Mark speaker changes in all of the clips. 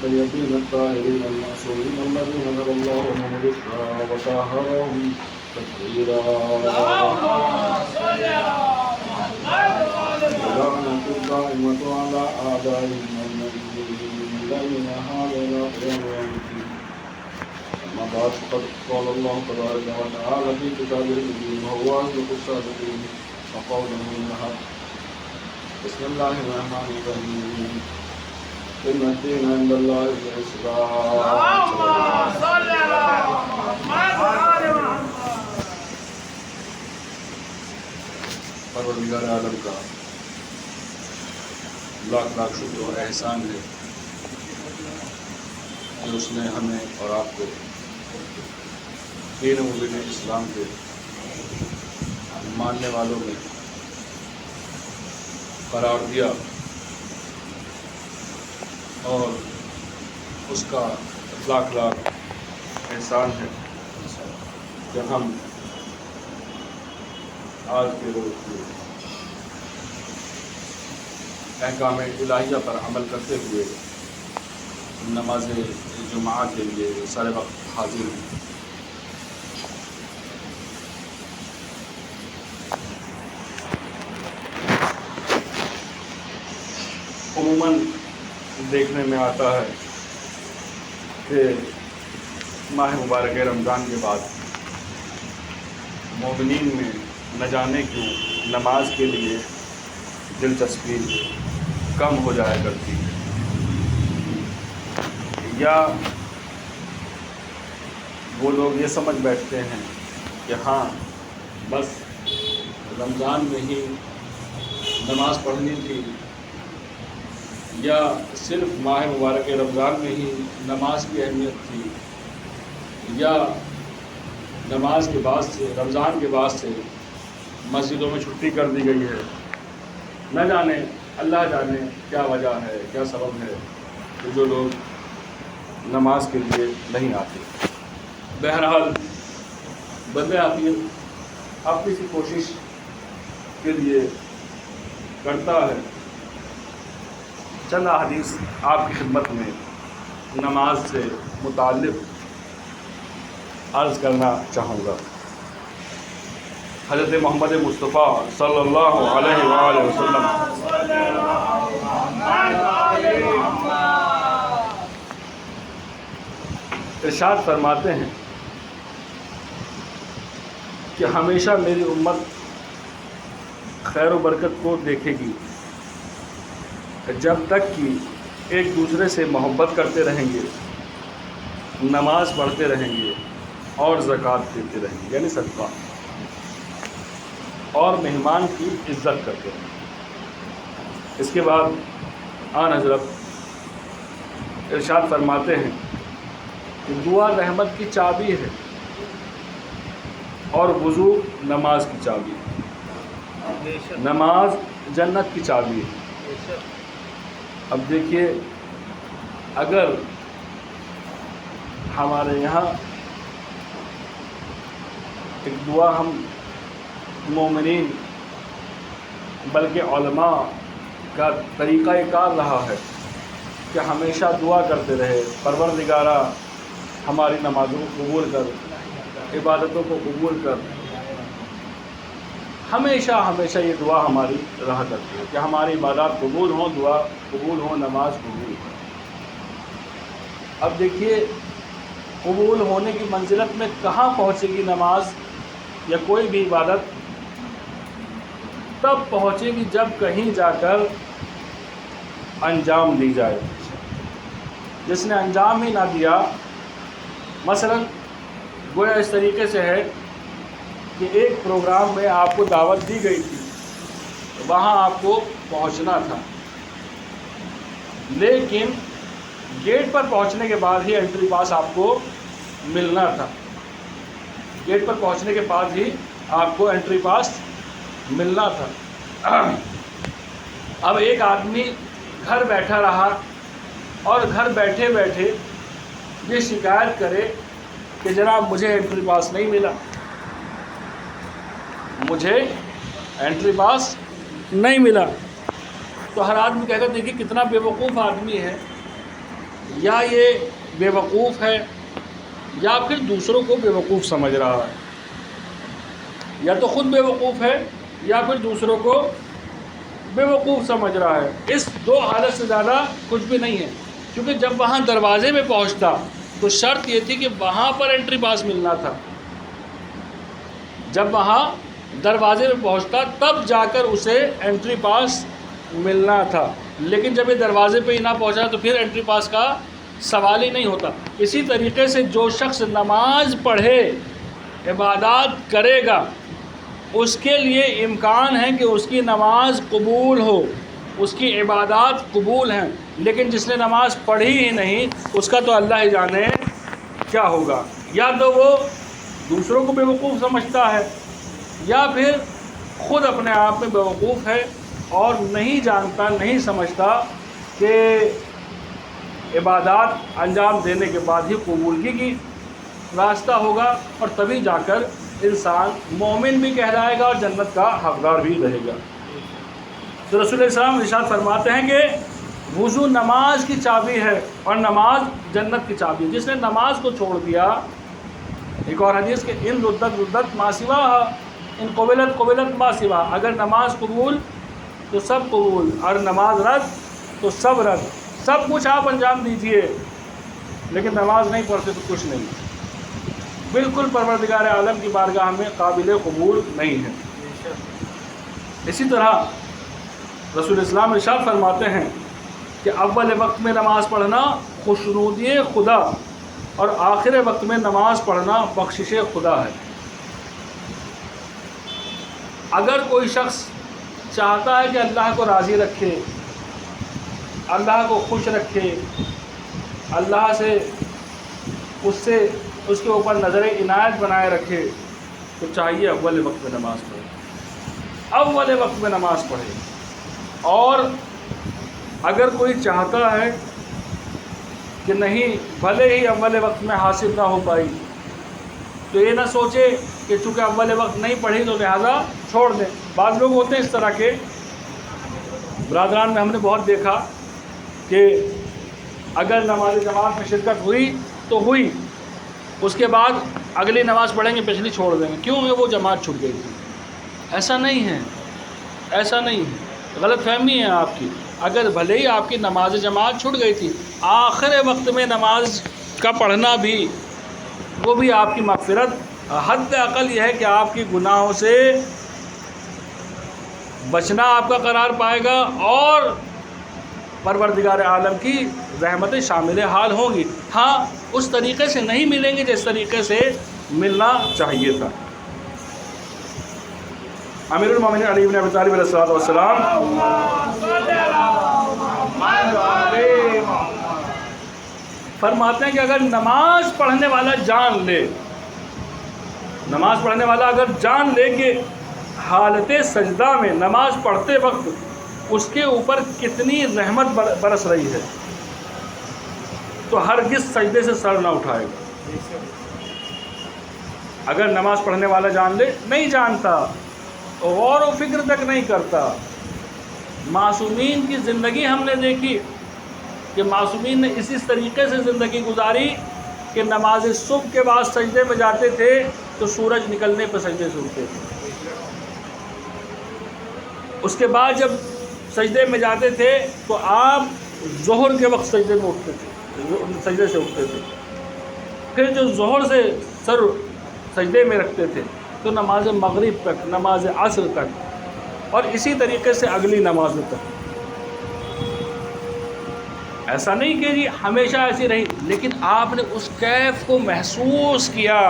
Speaker 1: الطيبين الطاهرين المعصومين الذين نزل الله لهم البشرى وطهرهم تطهيرا. ولعنة الدائمة على أعدائهم الذين هاجروا إلى يوم الدين. أما بعد فقد قال الله تبارك وتعالى في كتابه المبين وهو أصدق الصادقين وقوله الحق. بسم الله الرحمن الرحيم. إن الدين عند الله الإسلام. اللهم صل على محمد. پروردگار عالم کا لاکھ لاکھ شکر و احسان ہے کہ اس نے ہمیں اور آپ کو دین مبین اسلام کے ماننے والوں میں قرار دیا، اور اس کا لاکھ لاکھ احسان ہے کہ ہم آج کے روز میں احکام الہیہ پر عمل کرتے ہوئے نماز جمعہ کے لیے سارے وقت حاضر ہیں۔ عموماً دیکھنے میں آتا ہے کہ ماہ مبارک رمضان کے بعد مومنین میں نہ جانے کیوں نماز کے لیے دلچسپی کم ہو جایا کرتی ہے، یا وہ لوگ یہ سمجھ بیٹھتے ہیں کہ ہاں بس رمضان میں ہی نماز پڑھنی تھی، یا صرف ماہ مبارک رمضان میں ہی نماز کی اہمیت تھی، یا نماز کے بعد سے رمضان کے بعد سے مسجدوں میں چھٹی کر دی گئی ہے۔ نہ جانے اللہ جانے کیا وجہ ہے، کیا سبب ہے کہ جو لوگ نماز کے لیے نہیں آتے۔ بہرحال بندے اپنی سی کوشش کے لیے کرتا ہے۔ چند احادیث آپ کی خدمت میں نماز سے متعلق عرض کرنا چاہوں گا۔ حضرت محمد مصطفیٰ صلی اللہ علیہ وآلہ وسلم ارشاد فرماتے ہیں کہ ہمیشہ میری امت خیر و برکت کو دیکھے گی جب تک کہ ایک دوسرے سے محبت کرتے رہیں گے، نماز پڑھتے رہیں گے اور زکوٰۃ دیتے رہیں گے، یعنی صدقہ، اور مہمان کی عزت کرتے رہیں۔ اس کے بعد آن حضرت ارشاد فرماتے ہیں کہ دعا رحمت کی چابی ہے اور وضو نماز کی چابی ہے، نماز جنت کی چابی ہے۔ اب دیکھیے، اگر ہمارے یہاں ایک دعا ہم مومنین بلکہ علماء کا طریقہ کار رہا ہے کہ ہمیشہ دعا کرتے رہے، پروردگارا ہماری نمازوں کو قبول کر، عبادتوں کو قبول کر، ہمیشہ یہ دعا ہماری رہا کرتی ہے کہ ہماری عبادات قبول ہوں، دعا قبول ہوں، نماز قبول ہو۔ اب دیکھیے، قبول ہونے کی منزلت میں کہاں پہنچے گی نماز یا کوئی بھی عبادت؟ تب پہنچے گی جب کہیں جا کر انجام دی جائے۔ جس نے انجام ہی نہ دیا، مثلا گویا اس طریقے سے ہے کہ ایک پروگرام میں آپ کو دعوت دی گئی تھی، وہاں آپ کو پہنچنا تھا، لیکن گیٹ پر پہنچنے کے بعد ہی انٹری پاس آپ کو ملنا تھا، گیٹ پر پہنچنے کے بعد ہی آپ کو انٹری پاس ملنا تھا۔ اب ایک آدمی گھر بیٹھا رہا اور گھر بیٹھے بیٹھے یہ شکایت کرے کہ جناب مجھے انٹری پاس نہیں ملا، مجھے انٹری پاس نہیں ملا، تو ہر آدمی کہتا دیکھیے کتنا بے وقوف آدمی ہے یا یہ بیوقوف ہے یا پھر دوسروں کو بیوقوف سمجھ رہا ہے، یا تو خود بیوقوف ہے یا پھر دوسروں کو بیوقوف سمجھ رہا ہے۔ اس دو حالت سے زیادہ کچھ بھی نہیں ہے، کیونکہ جب وہاں دروازے میں پہنچتا تو شرط یہ تھی کہ وہاں پر انٹری پاس ملنا تھا۔ جب وہاں دروازے میں پہنچتا تب جا کر اسے انٹری پاس ملنا تھا، لیکن جب یہ دروازے پہ ہی نہ پہنچا تو پھر انٹری پاس کا سوال ہی نہیں ہوتا۔ اسی طریقے سے جو شخص نماز پڑھے، عبادات کرے گا، اس کے لیے امکان ہے کہ اس کی نماز قبول ہو، اس کی عبادات قبول ہیں، لیکن جس نے نماز پڑھی ہی نہیں اس کا تو اللہ ہی جانے کیا ہوگا۔ یا تو وہ دوسروں کو بیوقوف سمجھتا ہے یا پھر خود اپنے آپ میں بیوقوف ہے اور نہیں جانتا، نہیں سمجھتا کہ عبادات انجام دینے کے بعد ہی قبولگی کی راستہ ہوگا، اور تبھی جا کر انسان مومن بھی کہلائے گا اور جنت کا حقدار بھی رہے گا۔ تو رسول اللہ صلی اللہ علیہ وسلم ارشاد فرماتے ہیں کہ وضو نماز کی چابی ہے اور نماز جنت کی چابی ہے۔ جس نے نماز کو چھوڑ دیا، ایک اور حدیث کہ ان ردت ما سوا، ان قبلت ما سوا، اگر نماز قبول تو سب قبول اور نماز رد تو سب رد۔ سب کچھ آپ انجام دیجئے لیکن نماز نہیں پڑھتے تو کچھ نہیں، بالکل پروردگار عالم کی بارگاہ میں قابل قبول نہیں ہے۔ اسی طرح رسول اسلام ارشاد فرماتے ہیں کہ اول وقت میں نماز پڑھنا خوشنودی خدا اور آخر وقت میں نماز پڑھنا بخشش خدا ہے۔ اگر کوئی شخص چاہتا ہے کہ اللہ کو راضی رکھے، اللہ کو خوش رکھے، اللہ سے اس کے اوپر نظر عنایت بنائے رکھے، تو چاہیے اول وقت میں نماز پڑھے، اول وقت میں نماز پڑھے۔ اور اگر کوئی چاہتا ہے کہ نہیں بھلے ہی اول وقت میں حاصل نہ ہو پائی، تو یہ نہ سوچے کہ چونکہ اول وقت نہیں پڑھی تو لہذا چھوڑ دیں۔ بعض لوگ ہوتے ہیں اس طرح کے، برادران میں ہم نے بہت دیکھا کہ اگر نماز جماعت میں شرکت ہوئی تو ہوئی، اس کے بعد اگلی نماز پڑھیں گے پچھلی چھوڑ دیں گے، کیوں کہ وہ جماعت چھوٹ گئی تھی۔ ایسا نہیں ہے، ایسا نہیں ہے، غلط فہمی ہے آپ کی۔ اگر بھلے ہی آپ کی نماز جماعت چھوٹ گئی تھی، آخر وقت میں نماز کا پڑھنا بھی، وہ بھی آپ کی مغفرت، حد اقل یہ ہے کہ آپ کی گناہوں سے بچنا آپ کا قرار پائے گا اور پروردگار عالم کی رحمتیں شامل حال ہوں گی۔ ہاں اس طریقے سے نہیں ملیں گے جس طریقے سے ملنا چاہیے تھا۔ امیر المومنین علی بن ابی طالب علیہ السلام فرماتے ہیں کہ اگر نماز پڑھنے والا جان لے، نماز پڑھنے والا اگر جان لے کہ حالت سجدہ میں نماز پڑھتے وقت اس کے اوپر کتنی رحمت برس رہی ہے، تو ہرگز سجدے سے سر نہ اٹھائے گا۔ اگر نماز پڑھنے والا جان لے، نہیں جانتا، غور و فکر تک نہیں کرتا۔ معصومین کی زندگی ہم نے دیکھی کہ معصومین نے اسی طریقے سے زندگی گزاری کہ نماز صبح کے بعد سجدے میں جاتے تھے تو سورج نکلنے پہ سجدے سے اٹھتے تھے، اس کے بعد جب سجدے میں جاتے تھے تو آپ ظہر کے وقت سجدے میں اٹھتے تھے، سجدے سے اٹھتے تھے، پھر جو ظہر سے سر سجدے میں رکھتے تھے تو نماز مغرب تک، نماز عصر تک، اور اسی طریقے سے اگلی نمازوں تک۔ ایسا نہیں کہ جی ہمیشہ ایسی رہی، لیکن آپ نے اس کیف کو محسوس کیا،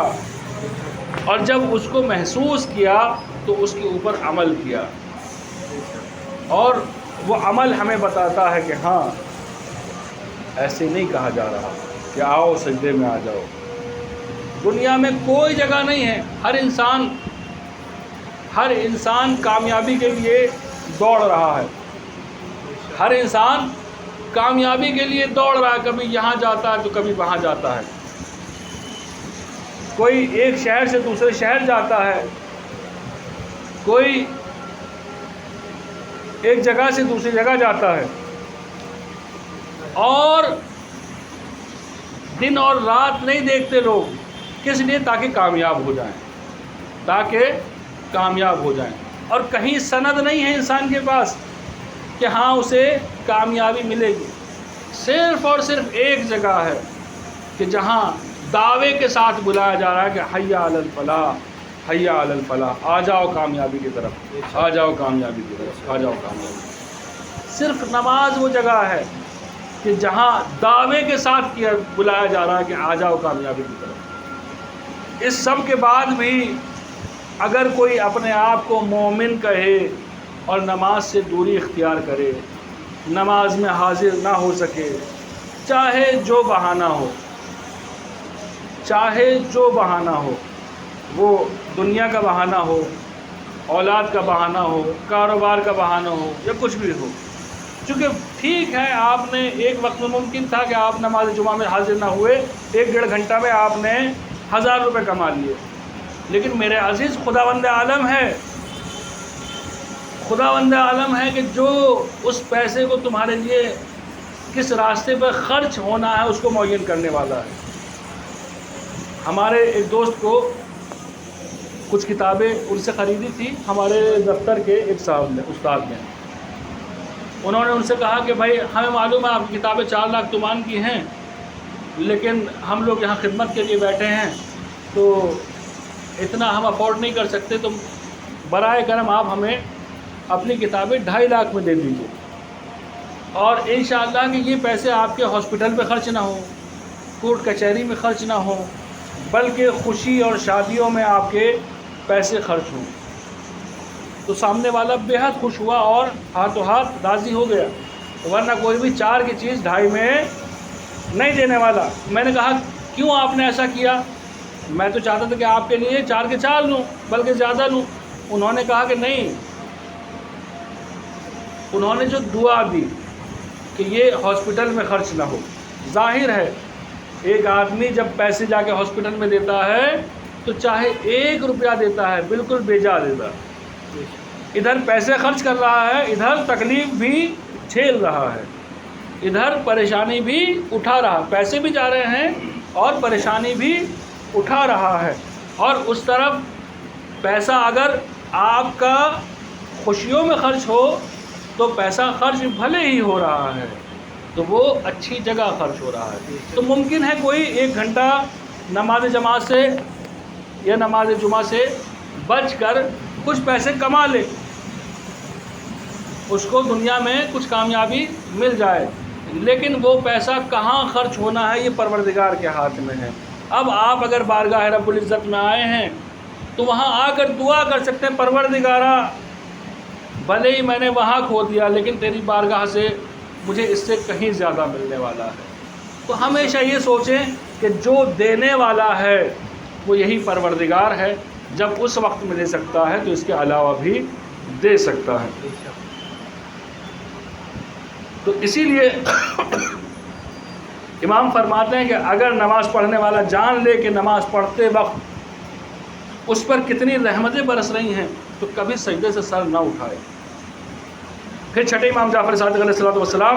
Speaker 1: اور جب اس کو محسوس کیا تو اس کے اوپر عمل کیا، اور وہ عمل ہمیں بتاتا ہے کہ ہاں ایسے نہیں کہا جا رہا کہ آؤ سجدے میں آ جاؤ۔ دنیا میں کوئی جگہ نہیں ہے، ہر انسان کامیابی کے لیے دوڑ رہا ہے، ہر انسان کامیابی کے لیے دوڑ رہا ہے، کبھی یہاں جاتا ہے تو کبھی وہاں جاتا ہے، کوئی ایک شہر سے دوسرے شہر جاتا ہے، کوئی ایک جگہ سے دوسری جگہ جاتا ہے، اور دن اور رات نہیں دیکھتے لوگ، کس لیے؟ تاکہ کامیاب ہو جائیں، تاکہ کامیاب ہو جائیں۔ اور کہیں سند نہیں ہے انسان کے پاس کہ ہاں اسے کامیابی ملے گی، صرف اور صرف ایک جگہ ہے کہ جہاں دعوے کے ساتھ بلایا جا رہا ہے کہ حی علی الفلاح، حی علی الفلاح، آ جاؤ کامیابی کی طرف، آ جاؤ کامیابی کی طرف، آ جاؤ کامیابی۔ صرف نماز وہ جگہ ہے کہ جہاں دعوے کے ساتھ بلایا جا رہا ہے کہ آ جاؤ کامیابی کی طرف۔ اس سب کے بعد بھی اگر کوئی اپنے آپ کو مومن کہے اور نماز سے دوری اختیار کرے، نماز میں حاضر نہ ہو سکے، چاہے جو بہانہ ہو، چاہے جو بہانہ ہو، وہ دنیا کا بہانہ ہو، اولاد کا بہانہ ہو، کاروبار کا بہانہ ہو، یا کچھ بھی ہو، چونکہ ٹھیک ہے آپ نے ایک وقت میں ممکن تھا کہ آپ نماز جمعہ میں حاضر نہ ہوئے، 1-1.5 گھنٹہ میں آپ نے 1000 روپے کما لیے، لیکن میرے عزیز خداوند عالم ہے، خداوند عالم ہے کہ جو اس پیسے کو تمہارے لیے کس راستے پر خرچ ہونا ہے اس کو معین کرنے والا ہے۔ ہمارے ایک دوست کو کچھ کتابیں ان سے خریدی تھی ہمارے دفتر کے ایک صاحب نے، استاد نے، انہوں نے ان سے کہا کہ بھائی ہمیں معلوم ہے آپ کی کتابیں 4 لاکھ تومان کی ہیں، لیکن ہم لوگ یہاں خدمت کے لیے بیٹھے ہیں تو اتنا ہم افورڈ نہیں کر سکتے، تو برائے کرم آپ ہمیں اپنی کتابیں 2.5 لاکھ میں دے دیجیے، اور انشاءاللہ کہ یہ پیسے آپ کے ہاسپٹل پہ خرچ نہ ہوں، کورٹ کچہری میں خرچ نہ ہوں، بلکہ خوشی اور شادیوں میں آپ کے پیسے خرچ ہوں۔ تو سامنے والا بے حد خوش ہوا اور ہاتھوں ہاتھ راضی ہو گیا، ورنہ کوئی بھی 4 کی چیز 2.5 میں نہیں دینے والا۔ میں نے کہا کیوں آپ نے ایسا کیا؟ میں تو چاہتا تھا کہ آپ کے لیے 4 کے 4 لوں، بلکہ زیادہ لوں۔ انہوں نے کہا کہ نہیں، انہوں نے جو دعا دی کہ یہ ہاسپٹل میں خرچ نہ ہو۔ ظاہر ہے ایک آدمی جب پیسے جا کے ہاسپٹل میں دیتا ہے تو چاہے 1 روپیہ دیتا ہے بالکل بے جا دیتا ہے، ادھر پیسے خرچ کر رہا ہے، ادھر تکلیف بھی جھیل رہا ہے، ادھر پریشانی بھی اٹھا رہا، پیسے بھی جا رہے ہیں اور پریشانی بھی اٹھا رہا ہے۔ اور اس طرف پیسہ اگر آپ کا خوشیوں میں خرچ ہو تو پیسہ خرچ بھلے ہی ہو رہا ہے تو وہ اچھی جگہ خرچ ہو رہا ہے۔ تو ممکن ہے کوئی 1 گھنٹہ نماز جماعت سے یا نماز جمعہ سے بچ کر کچھ پیسے کما لے، اس کو دنیا میں کچھ کامیابی مل جائے، لیکن وہ پیسہ کہاں خرچ ہونا ہے یہ پروردگار کے ہاتھ میں ہے۔ اب آپ اگر بارگاہ رب العزت میں آئے ہیں تو وہاں آ کر دعا کر سکتے ہیں، پروردگارا بھلے ہی میں نے وہاں کھو دیا لیکن تیری بارگاہ سے مجھے اس سے کہیں زیادہ ملنے والا ہے۔ تو ہمیشہ یہ سوچیں کہ جو دینے والا ہے وہ یہی پروردگار ہے، جب اس وقت میں دے سکتا ہے تو اس کے علاوہ بھی دے سکتا ہے۔ تو اسی لیے امام فرماتے ہیں کہ اگر نماز پڑھنے والا جان لے کہ نماز پڑھتے وقت اس پر کتنی رحمتیں برس رہی ہیں تو کبھی سجدے سے سر نہ اٹھائے۔ پھر چھٹے امام جعفر صادق علیہ السلام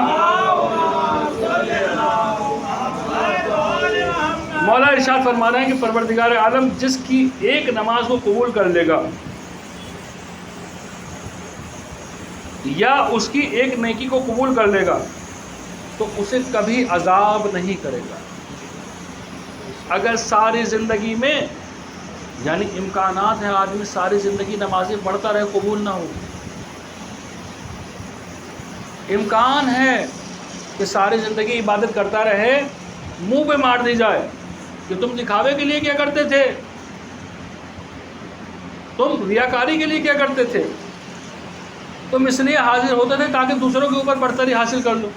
Speaker 1: مولا ارشاد فرما رہے ہیں کہ پروردگار عالم جس کی ایک نماز کو قبول کر لے گا یا اس کی ایک نیکی کو قبول کر لے گا تو اسے کبھی عذاب نہیں کرے گا۔ اگر ساری زندگی میں، یعنی امکانات ہیں آدمی ساری زندگی نمازیں پڑھتا رہے قبول نہ ہو، امکان ہے کہ ساری زندگی عبادت کرتا رہے منہ پہ مار دی جائے کہ تم دکھاوے کے لیے کیا کرتے تھے، تم ریاکاری کے لیے کیا کرتے تھے، تم اس لیے حاضر ہوتے تھے تاکہ دوسروں کے اوپر برتری حاصل کر لو،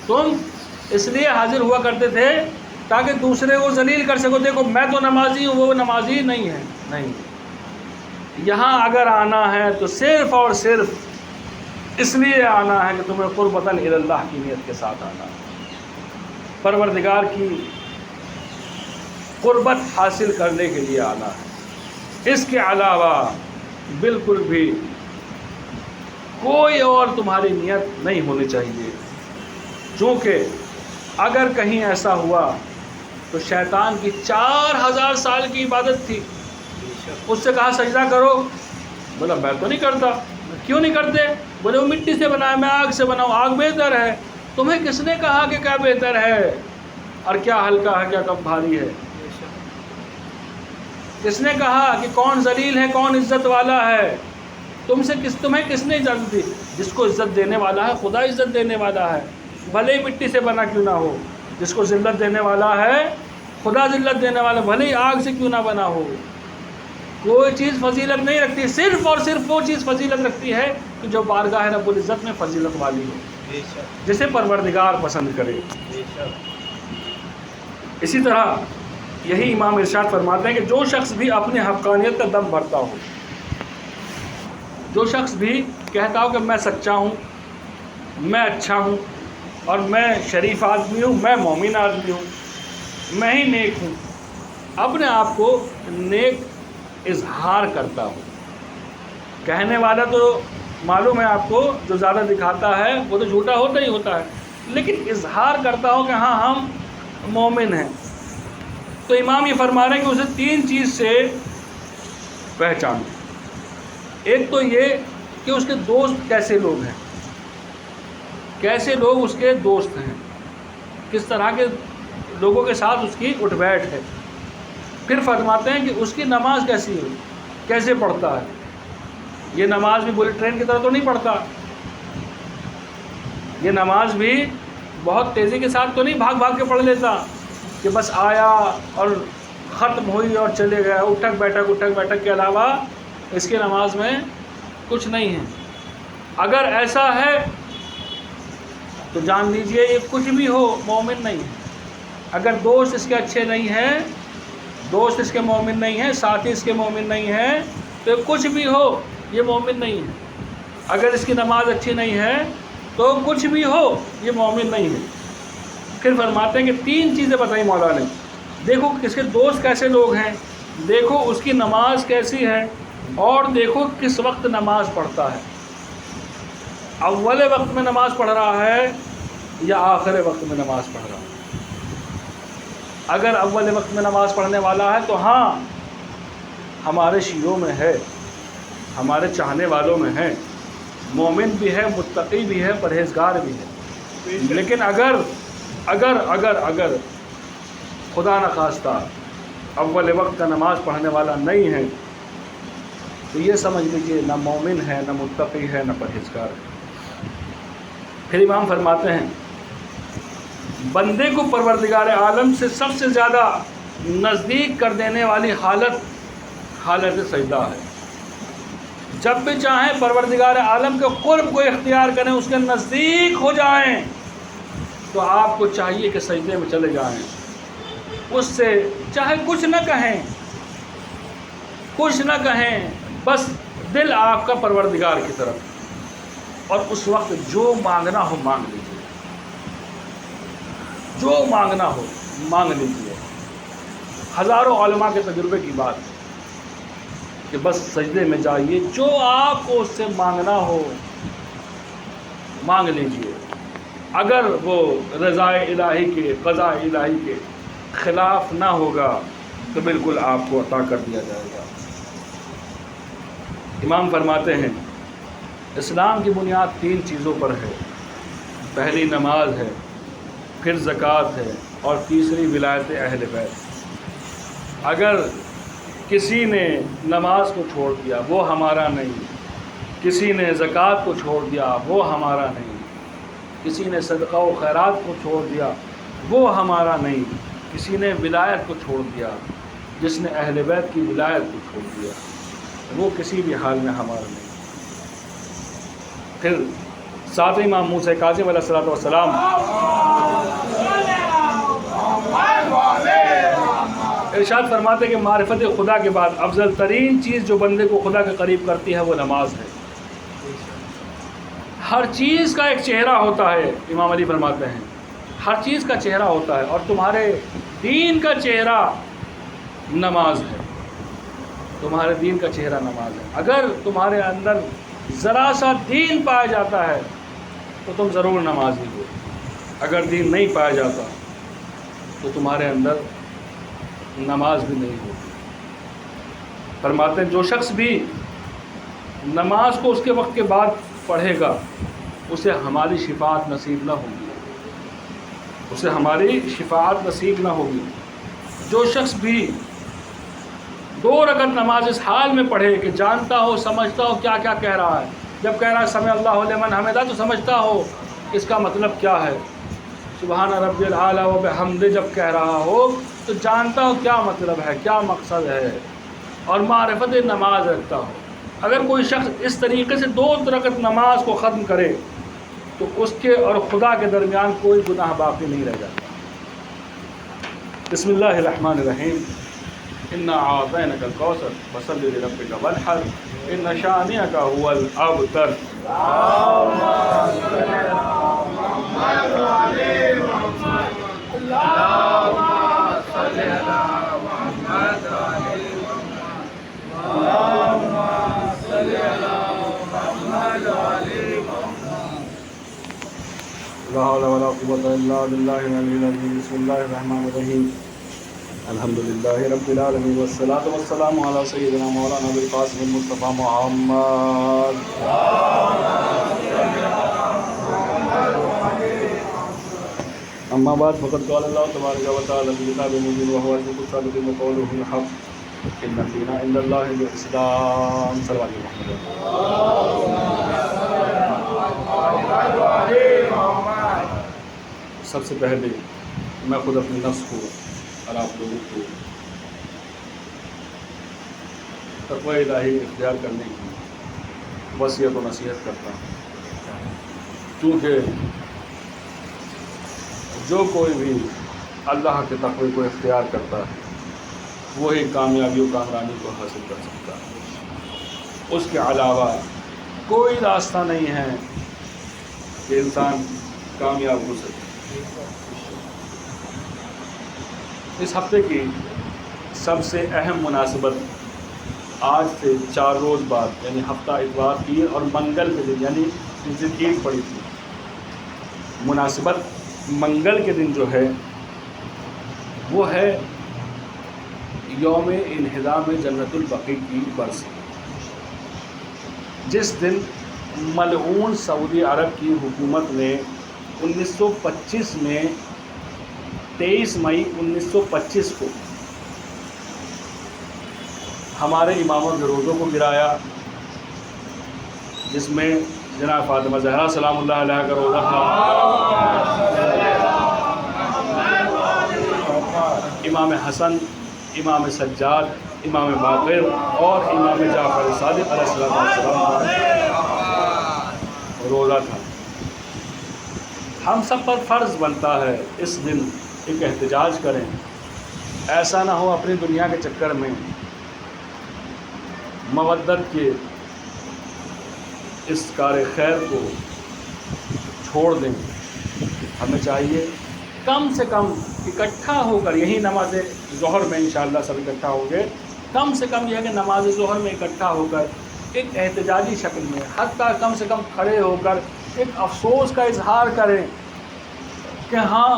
Speaker 1: تم اس لیے حاضر ہوا کرتے تھے تاکہ دوسرے کو ذلیل کر سکو، دیکھو میں تو نمازی ہوں وہ نمازی نہیں ہے۔ نہیں، یہاں اگر آنا ہے تو صرف اور صرف اس لیے آنا ہے کہ تمہیں قربتاً الی اللہ کی نیت کے ساتھ آنا ہے، پروردگار کی قربت حاصل کرنے کے لیے آنا ہے، اس کے علاوہ بالکل بھی کوئی اور تمہاری نیت نہیں ہونی چاہیے، چونکہ اگر کہیں ایسا ہوا تو شیطان کی 4000 سال کی عبادت تھی، اس سے کہا سجدہ کرو، بولا میں تو نہیں کرتا۔ کیوں نہیں کرتے؟ بولے وہ مٹی سے بنا ہے، میں آگ سے بناؤں، آگ بہتر ہے۔ تمہیں کس نے کہا کہ کیا بہتر ہے اور کیا ہلکا ہے، کیا کم بھاری ہے؟ کس نے کہا کہ کون ذلیل ہے کون عزت والا ہے؟ تمہیں کس نے اجازت دی؟ جس کو عزت دینے والا ہے خدا عزت دینے والا ہے، بھلے ہی مٹی سے بنا کیوں نہ ہو۔ جس کو ذلت دینے والا ہے خدا ذلت دینے والا، بھلے ہی آگ سے کیوں نہ بنا ہو۔ کوئی چیز فضیلت نہیں رکھتی، صرف اور صرف وہ چیز فضیلت رکھتی ہے کہ جو بارگاہ رب العزت میں فضیلت والی ہو، جسے پروردگار پسند کرے۔ اسی طرح یہی امام ارشاد فرماتے ہیں کہ جو شخص بھی اپنی حقانیت کا دم بھرتا ہو، جو شخص بھی کہتا ہو کہ میں سچا ہوں، میں اچھا ہوں اور میں شریف آدمی ہوں، میں مومن آدمی ہوں، میں ہی نیک ہوں، اپنے آپ کو نیک اظہار کرتا ہوں۔ کہنے والا تو معلوم ہے آپ کو، جو زیادہ دکھاتا ہے وہ تو جھوٹا ہوتا ہی ہوتا ہے، لیکن اظہار کرتا ہو کہ ہاں ہم مومن ہیں، تو امام یہ فرما رہے ہیں کہ اسے 3 چیز سے پہچانو۔ ایک تو یہ کہ اس کے دوست کیسے لوگ ہیں، کیسے لوگ اس کے دوست ہیں، کس طرح کے لوگوں کے ساتھ اس کی اٹھ بیٹھ ہے۔ پھر فرماتے ہیں کہ اس کی نماز کیسی ہے، کیسے پڑھتا ہے۔ یہ نماز بھی بلٹ ٹرین کی طرح تو نہیں پڑھتا، یہ نماز بھی بہت تیزی کے ساتھ تو نہیں بھاگ بھاگ کے پڑھ لیتا کہ بس آیا اور ختم ہوئی اور چلے گیا، اٹھک بیٹھک کے علاوہ اس کی نماز میں کچھ نہیں ہے۔ اگر ایسا ہے تو جان لیجئے یہ کچھ بھی ہو مومن نہیں ہے۔ اگر دوست اس کے اچھے نہیں ہیں، دوست اس کے مومن نہیں ہیں، ساتھی اس کے مومن نہیں ہیں، تو کچھ بھی ہو یہ مومن نہیں ہے۔ اگر اس کی نماز اچھی نہیں ہے تو کچھ بھی ہو یہ مومن نہیں ہے۔ پھر فرماتے ہیں کہ 3 چیزیں بتائیں مولا نے، دیکھو اس کے دوست کیسے لوگ ہیں، دیکھو اس کی نماز کیسی ہے، اور دیکھو کس وقت نماز پڑھتا ہے۔ اول وقت میں نماز پڑھ رہا ہے یا آخر وقت میں نماز پڑھ رہا ہے۔ اگر اول وقت میں نماز پڑھنے والا ہے تو ہاں ہمارے شیعوں میں ہے، ہمارے چاہنے والوں میں ہے، مومن بھی ہے، متقی بھی ہے، پرہیزگار بھی ہے۔ لیکن اگر خدا نخواستہ اول وقت کا نماز پڑھنے والا نہیں ہے تو یہ سمجھ لیجیے نہ مومن ہے، نہ متقی ہے، نہ پرہیزگار ہے۔ پھر امام فرماتے ہیں بندے کو پروردگار عالم سے سب سے زیادہ نزدیک کر دینے والی حالت سجدہ ہے۔ جب بھی چاہیں پروردگار عالم کے قرب کو اختیار کریں، اس کے نزدیک ہو جائیں، تو آپ کو چاہیے کہ سجدے میں چلے جائیں، اس سے چاہے کچھ نہ کہیں، بس دل آپ کا پروردگار کی طرف، اور اس وقت جو مانگنا ہو مانگ لیجیے، جو مانگنا ہو مانگ لیجیے۔ ہزاروں علماء کے تجربے کی بات کہ بس سجدے میں جائیے، جو آپ کو اس سے مانگنا ہو مانگ لیجیے۔ اگر وہ رضا الہی کے، قضاء الہی کے خلاف نہ ہوگا تو بالکل آپ کو عطا کر دیا جائے گا۔ امام فرماتے ہیں اسلام کی بنیاد 3 چیزوں پر ہے، پہلی نماز ہے، پھر زکوٰۃ ہے، اور تیسری ولایت اہل بیت۔ اگر کسی نے نماز کو چھوڑ دیا وہ ہمارا نہیں، کسی نے زکوٰۃ کو چھوڑ دیا وہ ہمارا نہیں، کسی نے صدقہ و خیرات کو چھوڑ دیا وہ ہمارا نہیں، کسی نے ولایت کو چھوڑ دیا، جس نے اہل بیت کی ولایت کو چھوڑ دیا وہ کسی بھی حال میں ہمارا نہیں۔ پھر ساتویں امام موسیٰ کاظم علیہ السلام ارشاد فرماتے کہ معرفت خدا کے بعد افضل ترین چیز جو بندے کو خدا کے قریب کرتی ہے وہ نماز ہے۔ ہر چیز کا ایک چہرہ ہوتا ہے، امام علی فرماتے ہیں ہر چیز کا چہرہ ہوتا ہے، اور تمہارے دین کا چہرہ نماز ہے، تمہارے دین کا چہرہ نماز ہے۔ اگر تمہارے اندر ذرا سا دین پایا جاتا ہے تو تم ضرور نمازی ہو، اگر دین نہیں پایا جاتا تو تمہارے اندر نماز بھی نہیں ہوتی۔ فرماتے ہیں جو شخص بھی نماز کو اس کے وقت کے بعد پڑھے گا اسے ہماری شفاعت نصیب نہ ہوگی، اسے ہماری شفاعت نصیب نہ ہوگی۔ جو شخص بھی 2 رکعت نماز اس حال میں پڑھے کہ جانتا ہو سمجھتا ہو کیا کیا کہہ رہا ہے، جب کہہ رہا ہے سمع اللہ لمن حمدہ تو سمجھتا ہو اس کا مطلب کیا ہے، سبحان ربی الاعلیٰ و بحمدہ جب کہہ رہا ہو تو جانتا ہو کیا مطلب ہے، کیا مقصد ہے، اور معرفت نماز رکھتا ہو۔ اگر کوئی شخص اس طریقے سے 2 رکعت نماز کو ختم کرے تو اس کے اور خدا کے درمیان کوئی گناہ باقی نہیں رہ جاتا۔ بسم اللہ الرحمن الرحیم، انا اعطینک الکوثر فصلی لربک وانحر ان شانئک هو الابتر۔ لا حول ولا قوة إلا بالله العلي العظيم۔ بسم الله الرحمن الرحيم، الحمد لله رب العالمين والصلاة والسلام على سيدنا مولانا أبي القاسم المصطفى محمد۔ أما بعد فقد قال الله تبارك وتعالى في كتابه المبين وهو أصدق الصادقين وقوله الحق إن الدين عند الله الإسلام۔ صلى الله عليه وسلم۔ سب سے پہلے میں خود اپنی نفس کو اور آپ لوگوں کو تقوی الہی اختیار کرنے کی وصیت و نصیحت کرتا ہوں، کیونکہ جو کوئی بھی اللہ کے تقوی کو اختیار کرتا ہے وہی کامیابی و کامرانی کو حاصل کر سکتا ہے۔ اس کے علاوہ کوئی راستہ نہیں ہے کہ انسان کامیاب ہو سکے۔ اس ہفتے کی سب سے اہم مناسبت آج سے 4 روز بعد یعنی ہفتہ اتوار کی اور منگل کے دن یعنی جس دن عید پڑی تھی، مناسبت منگل کے دن جو ہے وہ ہے یوم انہدام جنت البقیع کی برسی، جس دن ملعون سعودی عرب کی حکومت نے 1925 میں 23 مئی 1925 کو ہمارے اماموں کے روزوں کو گرایا، جس میں جناب فاطمہ زہرا سلام اللہ علیہ کا روزہ تھا، امام حسن، امام سجاد، امام باقر اور امام جعفر صادق علیہ السلام کا روزہ تھا۔ ہم سب پر فرض بنتا ہے اس دن ایک احتجاج کریں، ایسا نہ ہو اپنی دنیا کے چکر میں مودت کے اس کار خیر کو چھوڑ دیں۔ ہمیں چاہیے کم سے کم اکٹھا ہو کر، یہی نماز ظہر میں انشاءاللہ سب اکٹھا ہوں گے، کم سے کم یہ ہے کہ نماز ظہر میں اکٹھا ہو کر ایک احتجاجی شکل میں حتیٰ کم سے کم کھڑے ہو کر ایک افسوس کا اظہار کریں کہ ہاں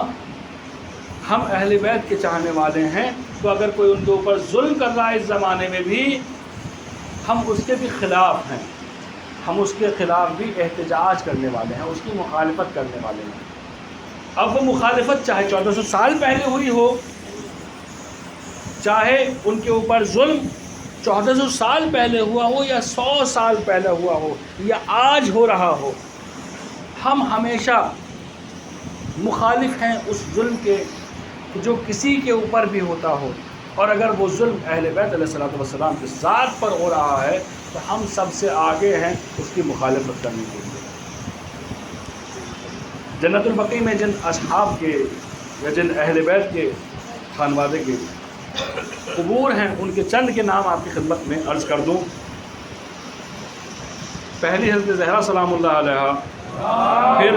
Speaker 1: ہم اہل بیت کے چاہنے والے ہیں، تو اگر کوئی ان کے اوپر ظلم کر رہا ہے اس زمانے میں بھی ہم اس کے بھی خلاف ہیں، ہم اس کے خلاف بھی احتجاج کرنے والے ہیں، اس کی مخالفت کرنے والے ہیں۔ اب وہ مخالفت چاہے 1400 سال پہلے ہوئی ہو، چاہے ان کے اوپر ظلم 1400 سال پہلے ہوا ہو یا 100 سال پہلے ہوا ہو یا آج ہو رہا ہو، ہم ہمیشہ مخالف ہیں اس ظلم کے جو کسی کے اوپر بھی ہوتا ہو، اور اگر وہ ظلم اہل بیت علیہ السلام کے ذات پر ہو رہا ہے تو ہم سب سے آگے ہیں اس کی مخالفت کرنے کے لیے۔ جنت البقیع میں جن اصحاب کے یا جن اہل بیت کے خانوادے کے قبور ہیں، ان کے چند کے نام آپ کی خدمت میں عرض کر دوں۔ پہلی حضرت زہرا سلام اللہ علیہ، پھر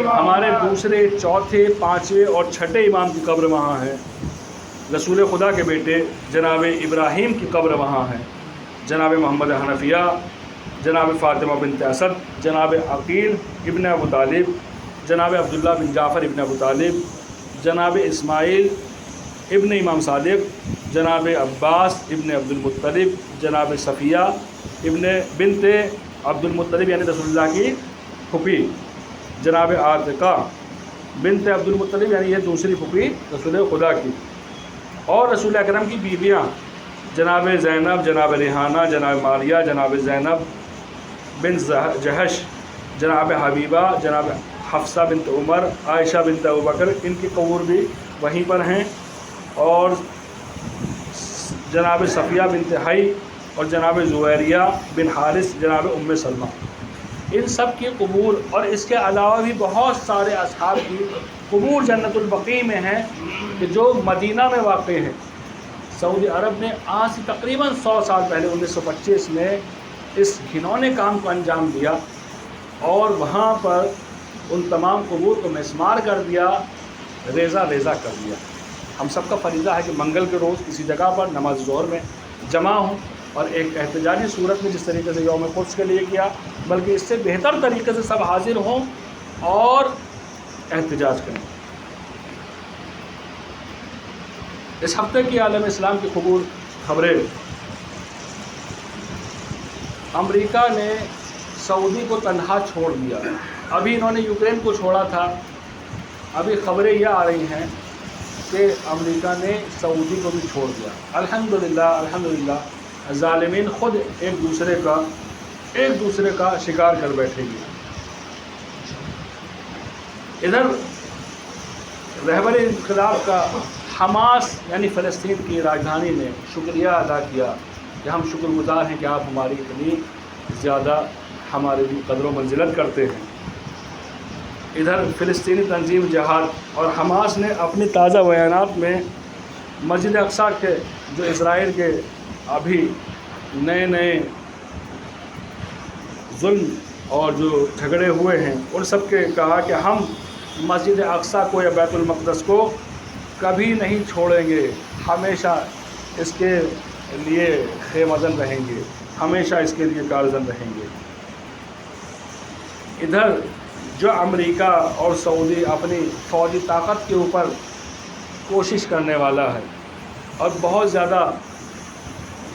Speaker 1: ہمارے دوسرے، چوتھے، پانچویں اور چھٹے امام کی قبر وہاں ہے، رسول خدا کے بیٹے جناب ابراہیم کی قبر وہاں ہے، جناب محمد حنفیہ جناب فاطمہ بنت اسد، جناب عقیل ابن ابو طالب، جناب عبداللہ بن جعفر ابن ابو طالب، جناب اسماعیل ابن امام صادق، جناب عباس ابن عبد المطلب، جناب صفیہ ابن بنت عبد المطلب یعنی رسول اللہ کی پھوپھی، جناب عاتقہ بنت عبد المطلب یعنی یہ دوسری پھوپھی رسول خدا کی، اور رسول اکرم کی بیویاں جناب زینب، جناب ریحانہ، جناب ماریہ، جناب زینب بن جہش، جناب حبیبہ، جناب حفصہ بنت عمر، عائشہ بنت ابوبکر، ان کی قبور بھی وہیں پر ہیں، اور جناب صفیہ بنت حی اور جناب زویریہ بن حارث، جناب ام سلمہ، ان سب کی قبور، اور اس کے علاوہ بھی بہت سارے اصحاب کی قبور جنت البقیع میں ہیں کہ جو مدینہ میں واقع ہیں۔ سعودی عرب نے آج سے تقریباً 100 سال پہلے 1925 میں اس گھنونے کام کو انجام دیا، اور وہاں پر ان تمام قبور کو مسمار کر دیا، ریزہ ریزہ کر دیا۔ ہم سب کا فریضہ ہے کہ منگل کے روز کسی جگہ پر نماز ظہر میں جمع ہوں، اور ایک احتجاجی صورت میں جس طریقے سے یوم قدس کے لیے کیا، بلکہ اس سے بہتر طریقے سے سب حاضر ہوں اور احتجاج کریں۔ اس ہفتے کی عالم اسلام کی قبول خبریں۔ امریکہ نے سعودی کو تنہا چھوڑ دیا، ابھی انہوں نے یوکرین کو چھوڑا تھا، ابھی خبریں یہ آ رہی ہیں کہ امریکہ نے سعودی کو بھی چھوڑ دیا۔ الحمدللہ ظالمین خود ایک دوسرے کا شکار کر بیٹھے گی۔ ادھر رہبر انقلاب کا حماس یعنی فلسطین کی راجدھانی نے شکریہ ادا کیا کہ ہم شکر گزار ہیں کہ آپ ہماری اتنی زیادہ ہمارے بھی قدر و منزلت کرتے ہیں۔ ادھر فلسطینی تنظیم جہاد اور حماس نے اپنی تازہ بیانات میں مسجد اقصیٰ کے جو اسرائیل کے ابھی نئے ظلم اور جو جھگڑے ہوئے ہیں ان سب کے کہا کہ ہم مسجد اقصیٰ کو یا بیت المقدس کو کبھی نہیں چھوڑیں گے، ہمیشہ اس کے لیے خیمہ زن رہیں گے، ہمیشہ اس کے لیے کارزن رہیں گے۔ ادھر جو امریکہ اور سعودی اپنی فوجی طاقت کے اوپر کوشش کرنے والا ہے اور بہت زیادہ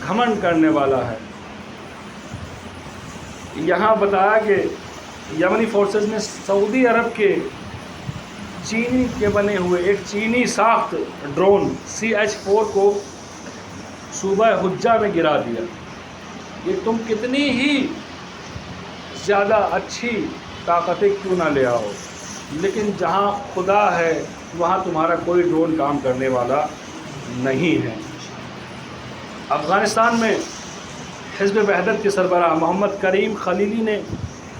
Speaker 1: گھمنڈ کرنے والا ہے، یہاں بتایا کہ یمنی فورسز نے سعودی عرب کے چینی کے بنے ہوئے ایک چینی ساخت ڈرون CH-4 کو صوبہ حجہ میں گرا دیا۔ یہ تم کتنی ہی زیادہ اچھی طاقتیں کیوں نہ لے آؤ، لیکن جہاں خدا ہے وہاں تمہارا کوئی ڈرون کام کرنے والا نہیں ہے۔ افغانستان میں حزب وحدت کے سربراہ محمد کریم خلیلی نے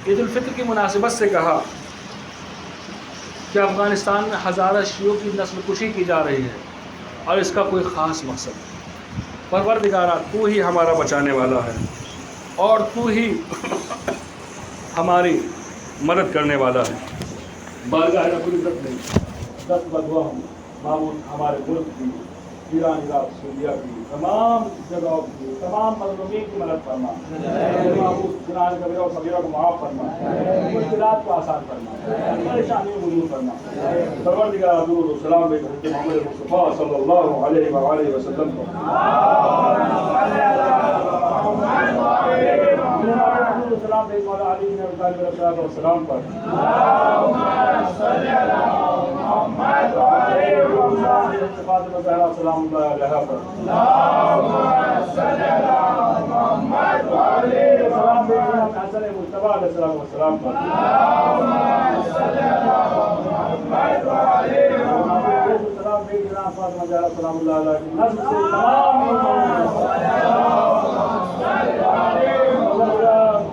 Speaker 1: عید الفطر کی مناسبت سے کہا کہ افغانستان میں ہزارہ شیعوں کی نسل کشی کی جا رہی ہے اور اس کا کوئی خاص مقصد ہے۔ پروردگارا تو ہی ہمارا بچانے والا ہے اور تو ہی ہماری مدد کرنے والا ہے۔ بارگاہ رب العزت نے دست بدعا ہوں معبود ہمارے ملک کی، ایران عراق سوریہ کی تمام جگہوں کی تمام مظلومین کی مدد فرما، معبود گناہ کبیرہ و صغیرہ کو معاف فرما، مشکلات کو آسان فرما، پریشانیوں کو دور فرما۔ پروردگار درود و سلام بے حضرت محمد مصطفیٰ صلی اللہ علیہ وآلہ وسلم پر۔ سلام بے مولا علی بن ابی طالب علیہ السلام پر۔ فاطمہ زہرا سلام اللہ علیہا پر۔ سلام بے حسن مجتبیٰ علیہ السلام پر۔ سلام بے فاطمہ زہرا سلام اللہ علیہا کی نسل سے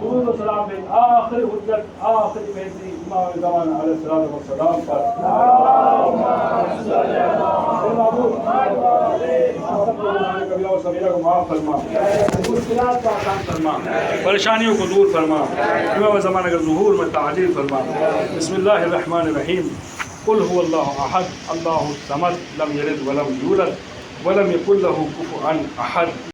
Speaker 1: درود و سلام بے آخری حجت آخری مہدی امام زمان علیہ السلام پر۔ کبیرہ و صغیرہ کو معاف فرما، مشکلات کو آسان فرما، پریشانیوں کو دور فرما، امام زمان اگر ظہور میں تعجیل فرما۔ بسم اللہ الرحمن الرحیم۔ قل هو اللہ احد اللہ الصمد لم یلد ولم یولد ولم یکن له کفوا احد۔